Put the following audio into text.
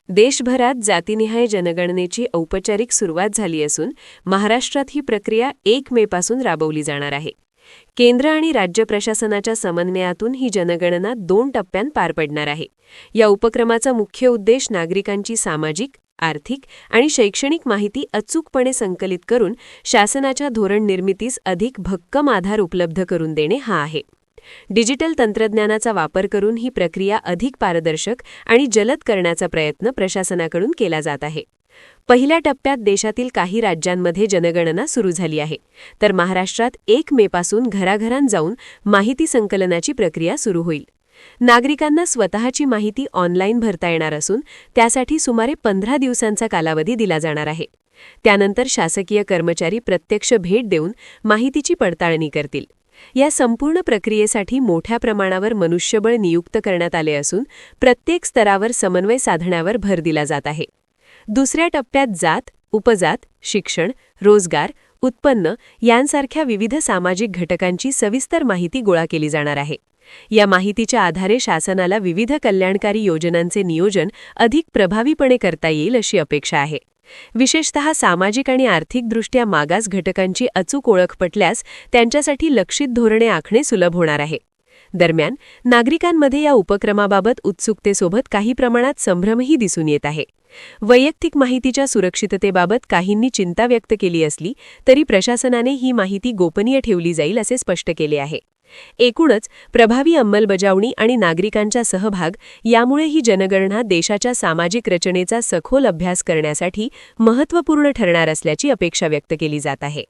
देशभरात जातीनिहाय जनगणनेची औपचारिक सुरुवात झाली असून महाराष्ट्रात ही प्रक्रिया 1 मेपासून राबवली जाणार आहे. केंद्र आणि राज्य प्रशासनाच्या समन्वयातून ही जनगणना 2 टप्प्यांत पार पडणार आहे. या उपक्रमाचा मुख्य उद्देश नागरिकांची सामाजिक, आर्थिक आणि शैक्षणिक माहिती अचूकपणे संकलित करून शासनाच्या धोरण निर्मितीस अधिक भक्कम आधार उपलब्ध करून देणे हा आहे. डिजिटल तंत्रज्ञानाचा वापर करून ही प्रक्रिया अधिक पारदर्शक आणि जलद करण्याचा प्रयत्न प्रशासनाकडून केला जात आहे. पहिल्या टप्प्यात देशातील काही राज्यांमध्ये जनगणना सुरू झाली आहे, तर महाराष्ट्रात 1 मेपासून घराघरांत जाऊन माहिती संकलनाची प्रक्रिया सुरू होईल. नागरिकांना स्वतःची माहिती ऑनलाईन भरता येणार असून त्यासाठी सुमारे 15 दिवसांचा कालावधी दिला जाणार आहे. त्यानंतर शासकीय कर्मचारी प्रत्यक्ष भेट देऊन माहितीची पडताळणी करतील. या संपूर्ण प्रक्रियेसाठी मोठ्या प्रमाणावर मनुष्यबळ नियुक्त करण्यात आले असून प्रत्येक स्तरावर समन्वय साधण्यावर भर दिला जात आहे. दुसऱ्या टप्प्यात जात, उपजात, शिक्षण, रोजगार, उत्पन्न यांसारख्या विविध सामाजिक घटकांची सविस्तर माहिती गोळा केली जाणार आहे. या माहितीच्या आधारे शासनाला विविध कल्याणकारी योजनांचे नियोजन अधिक प्रभावीपणे करता येईल अशी अपेक्षा आहे. विशेषतः सामाजिक आणि आर्थिकदृष्ट्या मागास घटकांची अचूक ओळख पटल्यास त्यांच्यासाठी लक्षित धोरणे आखणे सुलभ होणार आहे. दरम्यान, नागरिकांमध्ये या उपक्रमाबाबत उत्सुकतेसोबत काही प्रमाणात संभ्रमही दिसून येत आहे. वैयक्तिक माहितीच्या सुरक्षिततेबाबत काहींनी चिंता व्यक्त केली असली तरी प्रशासनाने ही माहिती गोपनीय ठेवली जाईल असे स्पष्ट केले आहे. एकूणच प्रभावी अंमलबजावणी आणि नागरिकांचा सहभाग यामुळे ही जनगणना देशाच्या सामाजिक रचनेचा सखोल अभ्यास करण्यासाठी महत्त्वपूर्ण ठरणार असल्याची अपेक्षा व्यक्त केली जात आहे.